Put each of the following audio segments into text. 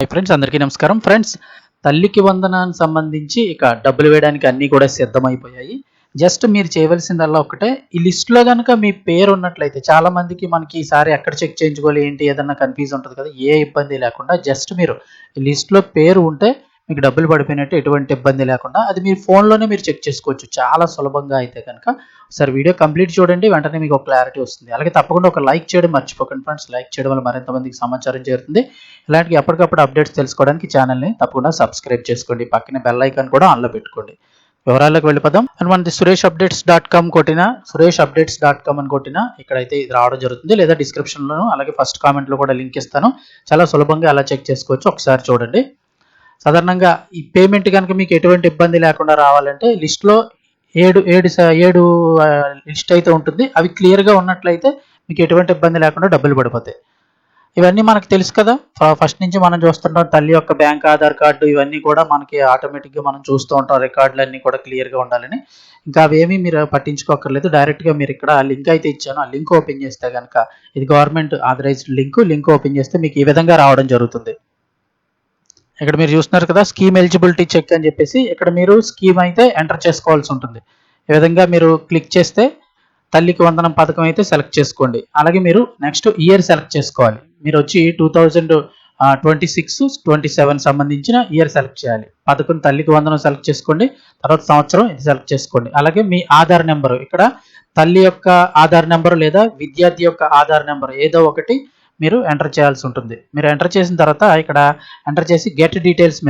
Friends అందరికీ నమస్కారం. Friends, తల్లికి వందనానికి సంబంధించి ఇక డబ్బులు వేయడానికి అన్నీ కూడా సిద్ధమైపోయాయి. జస్ట్ మీరు చేయవలసిందల్లా ఒకటే, ఈ లిస్ట్‌లో గనక మీ పేరు ఉన్నట్లయితే చాలా మందికి మనకి ఈసారి ఎక్కడ చెక్ చేయించుకోవాలి ఏంటి ఏదన్నా కన్‌ఫ్యూజ్ ఉంటది కదా! ఏ ఇబ్బంది లేకుండా జస్ట్ మీరు ఈ లిస్ట్‌లో పేరు ఉంటే మీకు డబ్బులు పడిపోయినట్టు ఎటువంటి ఇబ్బంది లేకుండా అది మీ ఫోన్‌లోనే మీరు చెక్ చేసుకోవచ్చు. చాలా సులభంగా అయితే గనక. ఒకసారి వీడియో కంప్లీట్ చూడండి. వెంటనే మీకు ఒక క్లారిటీ వస్తుంది. అలాగే తప్పకుండా ఒక లైక్ చేయడం మర్చిపోకండి ఫ్రెండ్స్. లైక్ చేయడం వల్ల మరింత మందికి సమాచారం చేరుతుంది. ఇలాంటి ఎప్పటికప్పుడు అప్డేట్స్ తెలుసుకోవడానికి ఛానల్‌ని తప్పకుండా సబ్స్క్రైబ్ చేసుకోండి. పక్కనే బెల్ ఐకాన్ కూడా ఆన్‌లో పెట్టుకోండి. వివరాల్లోకి వెళ్ళిపోదాం. అండ్ మనది sureshupdates.com కొట్టినా, sureshupdates.com అని కొట్టినా ఇక్కడైతే ఇది రావడం జరుగుతుంది. లేదా డిస్క్రిప్షన్‌లోను అలాగే ఫస్ట్ కామెంట్‌లో కూడా లింక్ ఇస్తాను. చాలా సులభంగా ఎలా చెక్ చేసుకోవచ్చో ఒకసారి చూడండి. సాధారణంగా ఈ పేమెంట్ గనక మీకు ఎటువంటి ఇబ్బంది లేకుండా రావాలంటే లిస్ట్‌లో 7 లిస్ట్ అయితే ఉంటుంది. అవి క్లియర్‌గా ఉన్నట్లయితే మీకు ఎటువంటి ఇబ్బంది లేకుండా డబ్బులు పడిపోతాయి. ఇవన్నీ మనకు తెలుసు కదా! ఫస్ట్ నుంచి మనం చూస్తుంటాం. తల్లి యొక్క బ్యాంక్ ఆధార్ కార్డు ఇవన్నీ కూడా మనకి ఆటోమేటిక్‌గా మనం చూస్తూ ఉంటాం. రికార్డులన్నీ కూడా క్లియర్‌గా ఉండాలని. ఇంకా అవేమీ మీరు పట్టించుకోక్కర్లేదు. డైరెక్ట్‌గా మీరు ఇక్కడ లింక్ అయితే ఇచ్చాను. ఆ లింక్ ఓపెన్ చేస్తే గనక ఇది గవర్నమెంట్ ఆథరైజ్డ్ లింక్ ఓపెన్ చేస్తే మీకు ఈ విధంగా రావడం జరుగుతుంది. ఇక్కడ మీరు చూస్తున్నారు కదా, స్కీమ్ ఎలిజిబిలిటీ చెక్ అని చెప్పేసి ఇక్కడ మీరు స్కీమ్ అయితే ఎంటర్ చేసుకోవాల్సి ఉంటుంది. ఈ విధంగా మీరు క్లిక్ చేస్తే తల్లికి వందనం పథకం అయితే సెలెక్ట్ చేసుకోండి. అలాగే మీరు నెక్స్ట్ ఇయర్ సెలెక్ట్ చేసుకోవాలి. మీరు వచ్చి 2026, 27 సంబంధించిన ఇయర్ సెలెక్ట్ చేయాలి. పథకం తల్లికి వందనం సెలెక్ట్ చేసుకోండి. తర్వాత సంవత్సరం ఇది సెలెక్ట్ చేసుకోండి. అలాగే మీ ఆధార్ నెంబరు ఇక్కడ తల్లి యొక్క ఆధార్ నెంబరు లేదా విద్యార్థి యొక్క ఆధార్ నెంబరు ఏదో ఒకటి మీరు ఎంటర్ చేయాల్సి ఉంటుంది. మీరు ఎంటర్ చేసిన తర్వాత ఇక్కడ ఎంటర్ చేసి గెట్ డీటెయిల్స్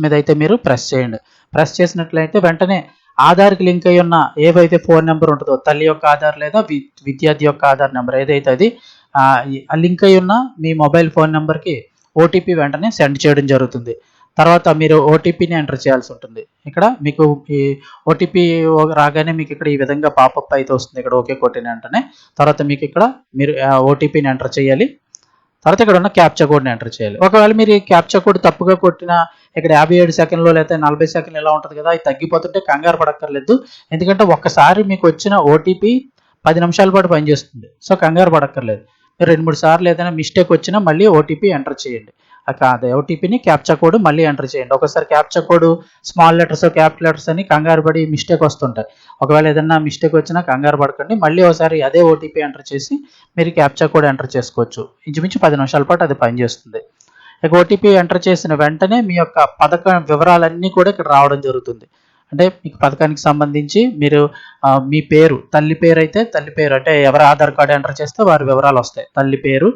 మీద అయితే మీరు ప్రెస్ చేయండి. ప్రెస్ చేసినట్లయితే వెంటనే ఆధార్కి లింక్ అయి ఉన్న ఏవైతే ఫోన్ నెంబర్ ఉంటుందో తల్లి యొక్క ఆధార్ లేదా విద్యార్థి యొక్క ఆధార్ నెంబర్ ఏదైతే అది లింక్ అయి ఉన్న మీ మొబైల్ ఫోన్ నెంబర్కి ఓటీపీ వెంటనే సెండ్ చేయడం జరుగుతుంది. తర్వాత మీరు ఓటీపీని ఎంటర్ చేయాల్సి ఉంటుంది. ఇక్కడ మీకు ఈ ఓటీపీ రాగానే మీకు ఇక్కడ ఈ విధంగా పాపప్ అయితే వస్తుంది. ఇక్కడ ఓకే కొట్టిన వెంటనే తర్వాత మీకు ఇక్కడ మీరు ఓటీపీని ఎంటర్ చేయాలి. తర్వాత ఇక్కడ ఉన్న క్యాప్చా కోడ్ని ఎంటర్ చేయాలి. ఒకవేళ మీరు ఈ క్యాప్చా కోడ్ తప్పుగా కొట్టిన ఇక్కడ 57 సెకండ్లో లేదా 40 సెకండ్లు ఇలా ఉంటుంది కదా, అది తగ్గిపోతుంటే కంగారు పడక్కర్లేదు. ఎందుకంటే ఒక్కసారి మీకు వచ్చిన ఓటీపీ 10 నిమిషాల పాటు పనిచేస్తుంది. సో కంగారు పడక్కర్లేదు. మీరు 2-3 సార్లు ఏదైనా మిస్టేక్ వచ్చినా మళ్ళీ ఓటీపీ ఎంటర్ చేయండి. అదే ఓటీపీని క్యాప్చా కోడ్ మళ్ళీ ఎంటర్ చేయండి. ఒకసారి captcha code small letters capital letters అని కంగారు పడి మిస్టేక్ వస్తుంటాయి. ఒకవేళ ఏదైనా మిస్టేక్ వచ్చినా కంగారు పడకండి. మళ్ళీ ఒకసారి అదే ఓటీపీ ఎంటర్ చేసి మీరు క్యాప్చా కోడ్ ఎంటర్ చేసుకోవచ్చు. ఇంచుమించు 10 నిమిషాల పాటు అది పనిచేస్తుంది. ఇక ఓటీపీ ఎంటర్ చేసిన వెంటనే మీ యొక్క పథకం వివరాలన్నీ కూడా ఇక్కడ రావడం జరుగుతుంది. అంటే మీకు పథకానికి సంబంధించి మీరు మీ పేరు తల్లి పేరు అయితే తల్లి పేరు అంటే ఎవరి ఆధార్ కార్డు ఎంటర్ చేస్తే వారి వివరాలు వస్తాయి. తల్లి పేరు,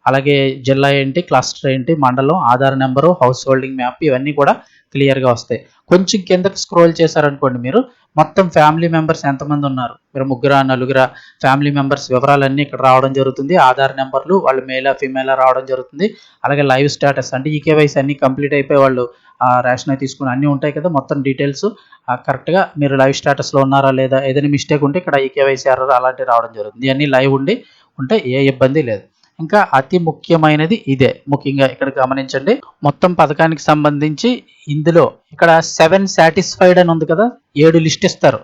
అలాగే జిల్లా ఏంటి, క్లస్టర్ ఏంటి, మండలం, Aadhaar number, house holding map ఇవన్నీ కూడా క్లియర్గా వస్తాయి. కొంచెం కిందకి స్క్రోల్ చేశారనుకోండి, మీరు మొత్తం ఫ్యామిలీ మెంబర్స్ ఎంతమంది ఉన్నారు, మీరు 3-4 ఫ్యామిలీ మెంబర్స్ వివరాలన్నీ ఇక్కడ రావడం జరుగుతుంది. ఆధార్ నెంబర్లు, వాళ్ళు మేలా ఫీమేలా రావడం జరుగుతుంది. అలాగే లైవ్ స్టేటస్ అంటే ఈకేవైసీ అన్ని కంప్లీట్ అయిపోయి వాళ్ళు రేషన్ అయి తీసుకుని అన్నీ ఉంటాయి కదా, మొత్తం డీటెయిల్స్ కరెక్ట్గా మీరు లైవ్ స్టేటస్లో ఉన్నారా లేదా, ఏదైనా మిస్టేక్ ఉంటే ఇక్కడ ఈకేవైసీ ఎర్రర్ అలాంటివి రావడం జరుగుతుంది. ఇవన్నీ లైవ్ ఉంటే ఏ ఇబ్బంది లేదు. ఇంకా అతి ముఖ్యమైనది ఇదే. ముఖ్యంగా ఇక్కడ గమనించండి, మొత్తం పథకానికి సంబంధించి ఇందులో ఇక్కడ 7 సాటిస్ఫైడ్ అని ఉంది కదా, 7 లిస్ట్ ఇస్తారు.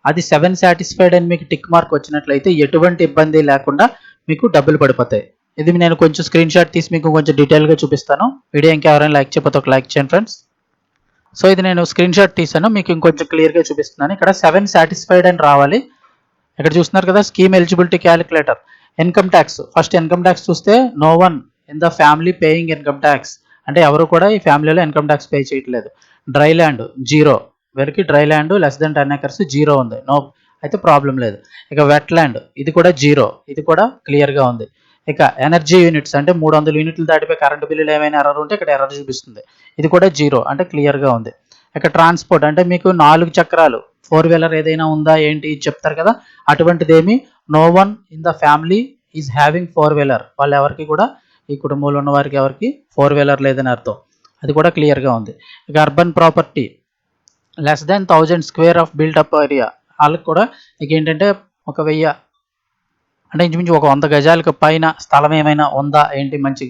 అది 7 సాటిస్ఫైడ్ అని మీకు టిక్ మార్క్ వచ్చినట్లయితే ఎటువంటి ఇబ్బంది లేకుండా మీకు డబ్బులు పడిపోతాయి. ఇది నేను కొంచెం స్క్రీన్ షాట్ తీసి మీకు కొంచెం డీటెయిల్గా చూపిస్తాను. వీడియో ఇంకా ఎవరైనా లైక్ చేయకపోతే ఒక లైక్ చేయండి ఫ్రెండ్స్. సో ఇది నేను స్క్రీన్ షాట్ తీసాను, మీకు ఇంకొంచెం క్లియర్గా చూపిస్తున్నాను. ఇక్కడ 7 సాటిస్ఫైడ్ అని రావాలి. ఇక్కడ చూస్తున్నారు కదా, scheme eligibility calculator, income tax. First income tax చూస్తే no one in the family paying income tax, అంటే ఎవరు కూడా ఈ ఫ్యామిలీలో ఇన్కమ్ ట్యాక్స్ పే చేయట్లేదు. డ్రై ల్యాండ్ 0, వీరికి dry land less than 10 acres 0 ఉంది, నో అయితే ప్రాబ్లం లేదు. ఇక వెట్ ల్యాండ్ ఇది కూడా 0, ఇది కూడా క్లియర్గా ఉంది. ఇక ఎనర్జీ యూనిట్స్ అంటే 300 యూనిట్లు దాటిపోయి కరెంటు బిల్లులు ఏమైనా ఎర్రర్ ఉంటే ఇక్కడ ఎర్రర్ చూపిస్తుంది, ఇది కూడా 0 అంటే క్లియర్గా ఉంది. ఇక ట్రాన్స్పోర్ట్ అంటే మీకు 4 చక్రాలు 4 వీలర్ ఏదైనా ఉందా ఏంటి చెప్తారు కదా, అటువంటిది ఏమి no one in the family is having 4 wheeler, వాళ్ళు ఎవరికి కూడా ఈ కుటుంబంలో ఉన్న వారికి ఎవరికి 4 వీలర్ లేదని అర్థం, అది కూడా క్లియర్గా ఉంది. ఇక urban property less than 1000 square of built up area, వాళ్ళకి కూడా ఇక ఏంటంటే 1000 అంటే ఇంచుమించు 100 గజాలకు పైన స్థలం ఏమైనా ఉందా ఏంటి, మంచి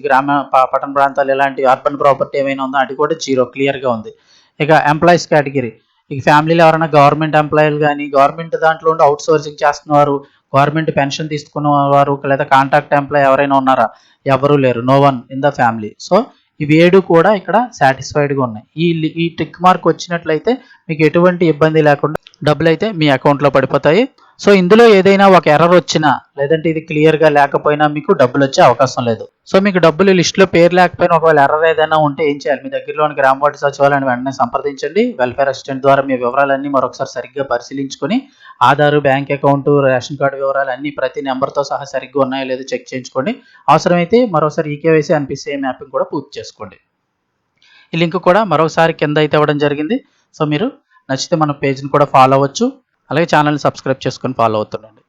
పట్టణ ప్రాంతాలు ఇలాంటి అర్బన్ ప్రాపర్టీ ఏమైనా ఉందా, అది కూడా 0 క్లియర్గా ఉంది. ఇక ఎంప్లాయీస్ కేటగిరీ, ఇక ఫ్యామిలీలో ఎవరైనా గవర్నమెంట్ ఎంప్లాయీలు కానీ గవర్నమెంట్ దాంట్లో ఉండి అవుట్ సోర్సింగ్ చేస్తున్నారు, గవర్నమెంట్ పెన్షన్ తీసుకున్న వారు లేదా కాంట్రాక్ట్ ఎంప్లాయ్ ఎవరైనా ఉన్నారా? ఎవరు లేరు. No one in the family. So ఇవి 7 కూడా ఇక్కడ సాటిస్ఫైడ్‌గా ఉన్నాయి. ఈ టిక్ మార్క్ వచ్చినట్లయితే మీకు ఎటువంటి ఇబ్బంది లేకుండా డబ్బులైతే మీ అకౌంట్‌లో పడిపోతాయి. సో ఇందులో ఏదైనా ఒక ఎర్రర్ వచ్చినా లేదంటే ఇది క్లియర్‌గా లేకపోయినా మీకు డబ్బులొచ్చే అవకాశం లేదు. సో మీకు డబ్బులు లిస్ట్‌లో పేరు లేకపోయినా ఒకవేళ ఎర్రర్ ఏదైనా ఉంటే ఏం చేయాలి? మీ దగ్గరలోని గ్రామ వార్డు సచివాలయాన్ని వెంటనే సంప్రదించండి. వెల్ఫేర్ అసిస్టెంట్ ద్వారా మీ వివరాలన్నీ మరొకసారి సరిగ్గా పరిశీలించుకొని Aadhaar, bank account, ration card వివరాలు అన్నీ ప్రతి నెంబర్‌తో సహా సరిగ్గా ఉన్నాయో లేదో చెక్ చేయించుకోండి. అవసరమైతే మరోసారి ఈకేవైసీ, ఎన్‌పీసీఐ మ్యాపింగ్ కూడా పూర్తి చేసుకోండి. ఈ లింక్ కూడా మరోసారి కింద అయితే ఇవ్వడం జరిగింది. సో మీరు నచ్చితే మన పేజ్‌ని కూడా ఫాలో అవ్వచ్చు. అలాగే ఛానల్‌ని సబ్స్క్రైబ్ చేసుకొని ఫాలో అవుతుండండి.